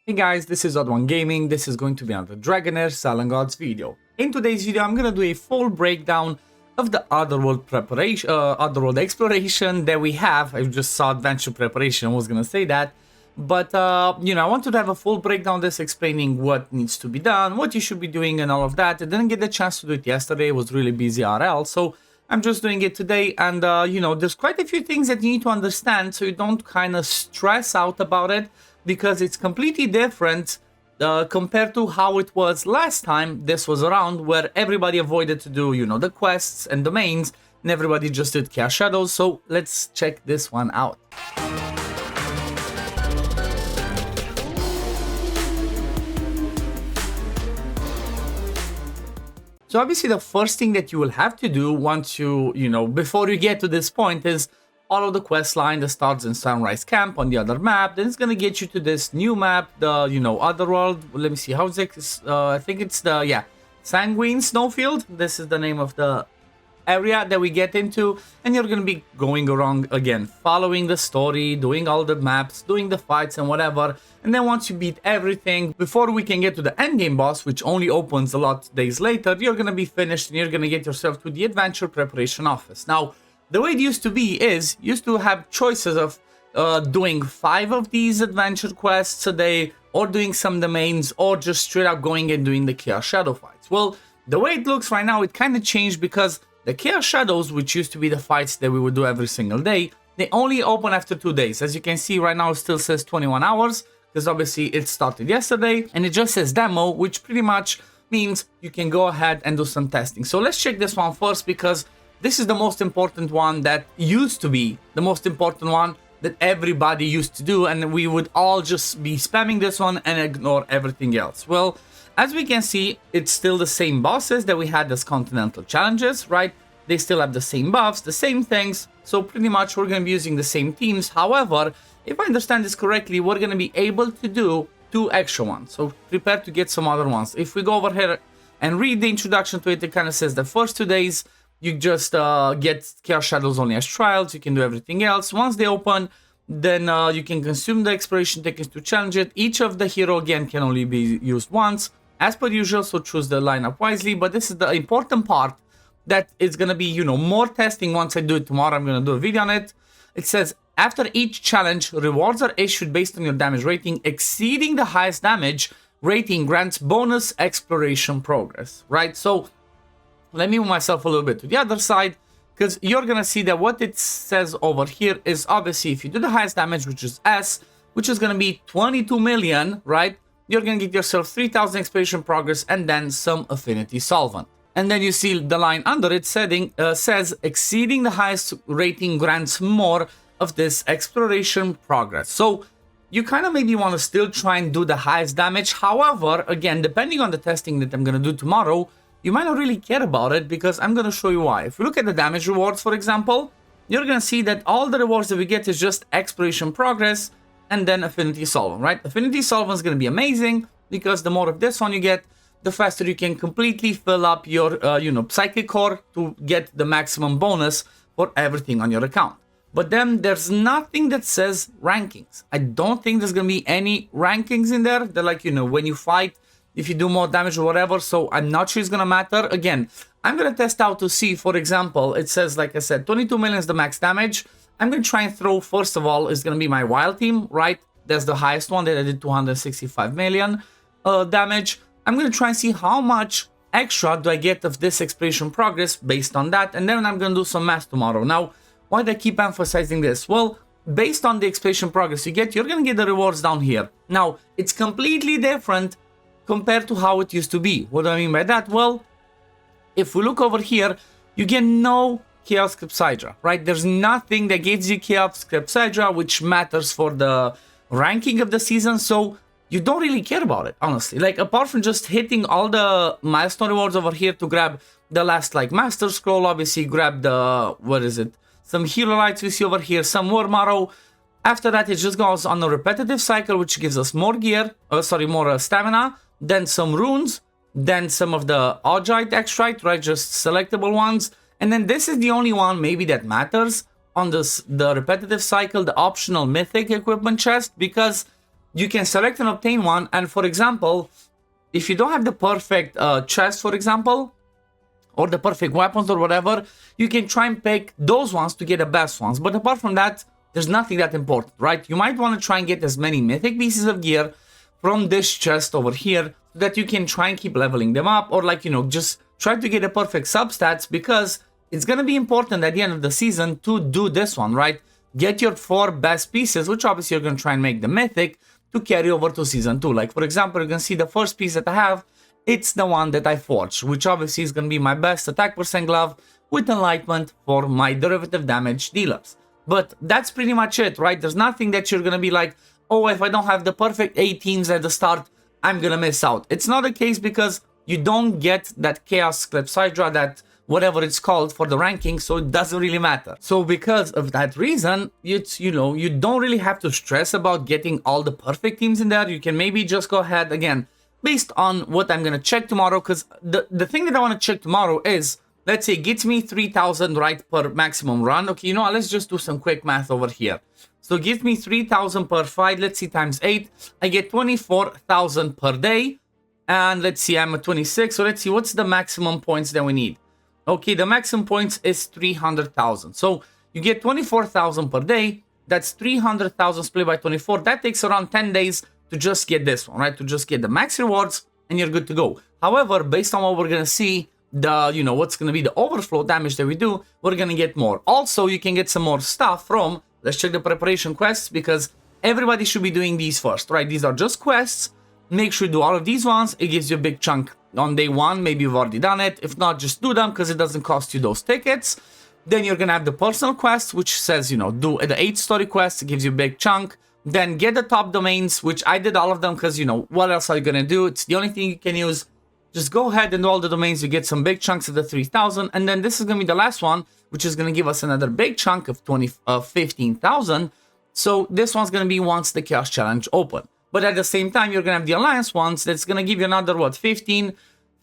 Hey guys, this is OddOneGaming. This is going to be another Dragonheir Silent Gods video. In today's video, I'm gonna do a full breakdown of the Otherworld preparation, Otherworld exploration that we have. I just saw adventure preparation. I was gonna say that, but I wanted to have a full breakdown of this, explaining what needs to be done, what you should be doing, and all of that. I didn't get the chance to do it yesterday. I was really busy RL, so I'm just doing it today. And there's quite a few things that you need to understand, so you don't kind of stress out about it, because it's completely different compared to how it was last time this was around, where everybody avoided to do, the quests and domains, and everybody just did Chaos Shadows. So let's check this one out. So obviously the first thing that you will have to do once you, before you get to this point is follow the quest line that starts in Sunrise Camp on the other map. Then it's gonna get you to this new map, the Otherworld. Let me see, how's it? I think it's the Sanguine Snowfield. This is the name of the area that we get into, and you're gonna be going around again, following the story, doing all the maps, doing the fights and whatever. And then once you beat everything, before we can get to the endgame boss, which only opens a lot days later, you're gonna be finished and you're gonna get yourself to the adventure preparation office. Now, the way it used to be is, used to have choices of doing 5 of these adventure quests a day, or doing some domains, or just straight up going and doing the Chaos Shadow fights. Well, the way it looks right now, it kind of changed, because the Chaos Shadows, which used to be the fights that we would do every single day, they only open after 2 days. As you can see right now, it still says 21 hours, because obviously it started yesterday, and it just says demo, which pretty much means you can go ahead and do some testing. So let's check this one first, because this is the most important one that used to be the most important one that everybody used to do, and we would all just be spamming this one and ignore everything else. Well, as we can see, it's still the same bosses that we had as continental challenges, right? They still have the same buffs, the same things, so pretty much we're going to be using the same teams. However, if I understand this correctly, we're going to be able to do 2 extra ones, so prepare to get some other ones. If we go over here and read the introduction to it, it kind of says the first 2 days you just get Chaos Shadows only as trials. You can do everything else. Once they open, then you can consume the exploration tokens to challenge it. Each of the hero again can only be used once, as per usual, so choose the lineup wisely. But this is the important part, that it's gonna be, more testing. Once I do it tomorrow, I'm gonna do a video on it. It says, after each challenge, rewards are issued based on your damage rating. Exceeding the highest damage rating grants bonus exploration progress, right? So let me move myself a little bit to the other side, because you're gonna see that what it says over here is, obviously, if you do the highest damage, which is S, which is gonna be 22 million, right? You're gonna get yourself 3000 exploration progress and then some affinity solvent. And then you see the line under it says exceeding the highest rating grants more of this exploration progress. So you kind of maybe want to still try and do the highest damage. However, again, depending on the testing that I'm gonna do tomorrow, you might not really care about it, because I'm going to show you why. If you look at the damage rewards, for example, you're going to see that all the rewards that we get is just exploration progress and then affinity solvent, right? Affinity solvent is going to be amazing, because the more of this one you get, the faster you can completely fill up your, psychic core to get the maximum bonus for everything on your account. But then there's nothing that says rankings. I don't think there's going to be any rankings in there. They're like, when you fight, if you do more damage or whatever, so I'm not sure it's gonna matter. Again, I'm gonna test out to see, for example, it says, like I said, 22 million is the max damage. I'm gonna try and throw, first of all, is gonna be my wild team, right? That's the highest one that I did 265 million damage. I'm gonna try and see how much extra do I get of this exploration progress based on that, and then I'm gonna do some math tomorrow. Now, why do I keep emphasizing this? Well, based on the exploration progress you get, you're gonna get the rewards down here. Now, it's completely different compared to how it used to be. What do I mean by that? Well, if we look over here, you get no Chaos Clepsydra, right? There's nothing that gives you Chaos Clepsydra, which matters for the ranking of the season, so you don't really care about it, honestly. Like, apart from just hitting all the milestone rewards over here to grab the last, Master Scroll, obviously grab the, some Hero Lights we see over here, some War Marrow. After that, it just goes on a repetitive cycle, which gives us more gear, more stamina, then some runes, then some of the Oddite Extract, right, just selectable ones, and then this is the only one maybe that matters on the repetitive cycle, the optional mythic equipment chest, because you can select and obtain one. And for example, if you don't have the perfect chest, for example, or the perfect weapons or whatever, you can try and pick those ones to get the best ones. But apart from that, there's nothing that important, right? You might want to try and get as many mythic pieces of gear from this chest over here so that you can try and keep leveling them up, or like, you know, just try to get a perfect substats, because it's going to be important at the end of the season to do this one, right? Get your 4 best pieces, which obviously you're going to try and make the mythic to carry over to season 2. Like, for example, you can see the first piece that I have, it's the one that I forged, which obviously is going to be my best attack percent glove with enlightenment for my derivative damage dealers. But that's pretty much it, right? There's nothing that you're going to be like, oh, if I don't have the perfect 8 teams at the start, I'm going to miss out. It's not the case, because you don't get that Chaos Clepsydra, that whatever it's called for the ranking, so it doesn't really matter. So because of that reason, it's, you know, you don't really have to stress about getting all the perfect teams in there. You can maybe just go ahead, again, based on what I'm going to check tomorrow, because the thing that I want to check tomorrow is, let's say it gets me 3,000 right per maximum run. Okay, you know what, let's just do some quick math over here. So give me 3,000 per fight, let's see, times 8, I get 24,000 per day. And let's see, I'm at 26, so let's see, what's the maximum points that we need? Okay, the maximum points is 300,000. So you get 24,000 per day, that's 300,000 split by 24, that takes around 10 days to just get this one, right? To just get the max rewards, and you're good to go. However, based on what we're gonna see, the, you know, what's gonna be the overflow damage that we do, we're gonna get more. Also, you can get some more stuff from, let's check the preparation quests, because everybody should be doing these first, right? These are just quests. Make sure you do all of these ones. It gives you a big chunk on day 1. Maybe you've already done it. If not, just do them, because it doesn't cost you those tickets. Then you're gonna have the personal quest, which says, you know, do the 8 story quests. It gives you a big chunk. Then get the top domains, which I did all of them, because, you know, what else are you gonna do? It's the only thing you can use. Just go ahead and do all the domains. You get some big chunks of the 3,000. And then this is gonna be the last one, which is gonna give us another big chunk of 15,000. So this one's gonna be once the Chaos Challenge open. But at the same time, you're gonna have the Alliance ones. That's gonna give you another, what, 15,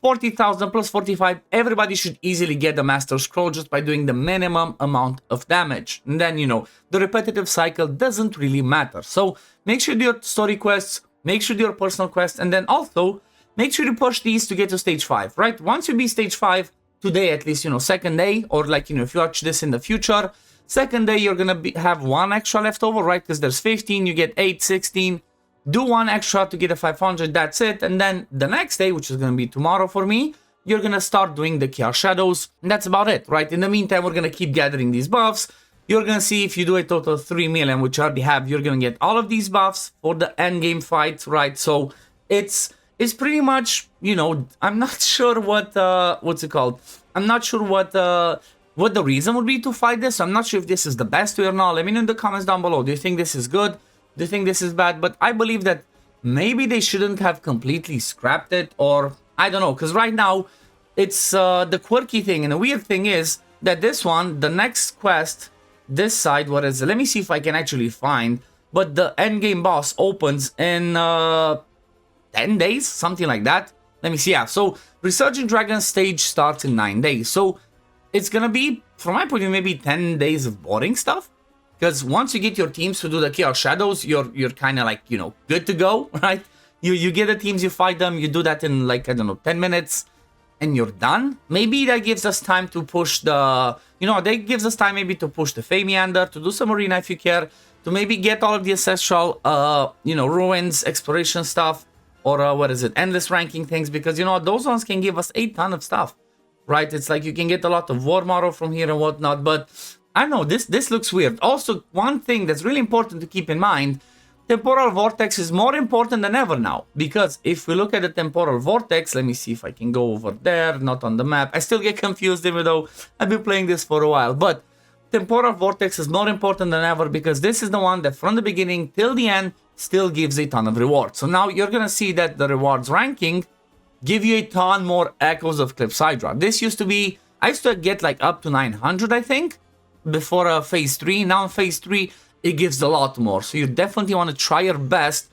40,000 plus 45. Everybody should easily get the Master Scroll just by doing the minimum amount of damage. And then, you know, the repetitive cycle doesn't really matter. So make sure you do your story quests, make sure you do your personal quests, and then also make sure you push these to get to stage 5, right? Once you be stage 5, today at least, you know, second day, or like, you know, if you watch this in the future, second day, you're gonna have 1 extra left over, right? Because there's 15, you get 8, 16. Do 1 extra to get a 500, that's it. And then the next day, which is going to be tomorrow for me, you're going to start doing the Chaos Shadows. And that's about it, right? In the meantime, we're going to keep gathering these buffs. You're going to see if you do a total of 3 million, which I already have, you're going to get all of these buffs for the end game fight, right? So it's pretty much, you know, I'm not sure what, what's it called? I'm not sure what the reason would be to fight this. I'm not sure if this is the best way or not. Let me know in the comments down below. Do you think this is good? Do you think this is bad? But I believe that maybe they shouldn't have completely scrapped it, or I don't know, because right now it's the quirky thing, and the weird thing is that this one, the next quest, this side, what is it? Let me see if I can actually find, but the end game boss opens in 10 days, something like that. Let me see. Yeah, so Resurging Dragon stage starts in 9 days, so it's gonna be, from my point of view, maybe 10 days of boring stuff. Because once you get your teams to do the Chaos Shadows, you're kind of like, you know, good to go, right? You get the teams, you fight them, you do that in like, I don't know, 10 minutes, and you're done. Maybe that gives us time to push the, you know, that gives us time maybe to push the Feymeander, to do some arena if you care, to maybe get all of the ancestral, you know, ruins, exploration stuff, or what is it, endless ranking things, because, you know, those ones can give us a ton of stuff, right? It's like you can get a lot of war model from here and whatnot, but I know this looks weird. Also, one thing that's really important to keep in mind, temporal vortex is more important than ever now, because if we look at the temporal vortex, let me see if I can go over there, not on the map. I still get confused even though I've been playing this for a while, but temporal vortex is more important than ever, because this is the one that from the beginning till the end still gives a ton of rewards. So now you're gonna see that the rewards ranking give you a ton more echoes of Clepsydra. This used to be, I used to get like up to 900, I think, before phase 3. Now in phase 3 it gives a lot more, so you definitely want to try your best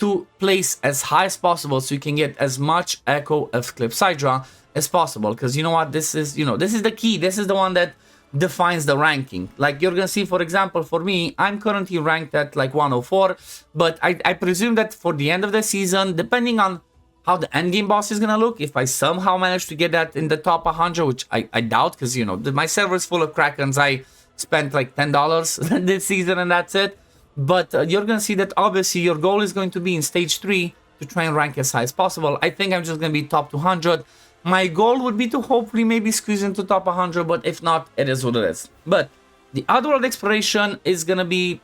to place as high as possible so you can get as much echo of Clepsydra as possible, because you know what, this is, you know, this is the key. This is the one that defines the ranking. Like you're gonna see, for example, for me, I'm currently ranked at like 104, but I presume that for the end of the season, depending on how the endgame boss is gonna look, if I somehow manage to get that in the top 100, which I doubt, because you know my server is full of Krakens. I spent like $10 this season and that's it. But you're gonna see that obviously your goal is going to be in stage 3 to try and rank as high as possible. I think I'm just gonna be top 200. My goal would be to hopefully maybe squeeze into top 100, but if not, it is what it is. But the Otherworld exploration is gonna be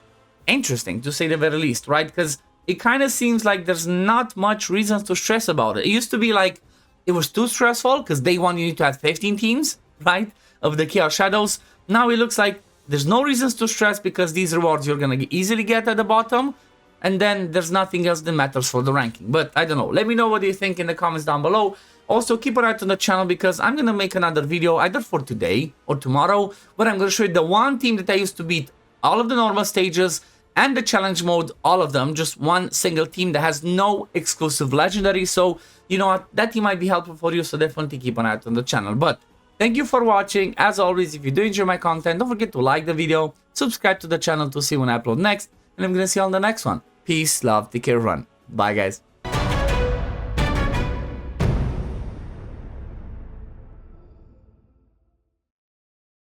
interesting, to say the very least, right? Because it kind of seems like there's not much reasons to stress about it. It used to be like it was too stressful because day one you need to have 15 teams, right, of the Chaos Shadows. Now it looks like there's no reasons to stress because these rewards you're gonna easily get at the bottom, and then there's nothing else that matters for the ranking. But I don't know. Let me know what you think in the comments down below. Also, keep an eye on the channel because I'm gonna make another video either for today or tomorrow where I'm gonna show you the one team that I used to beat all of the normal stages and the challenge mode, all of them, just one single team that has no exclusive legendary. So, you know what, that team might be helpful for you, so definitely keep an eye on the channel. But thank you for watching. As always, if you do enjoy my content, don't forget to like the video, subscribe to the channel to see when I upload next, and I'm gonna see you on the next one. Peace, love, take care, run. Bye, guys.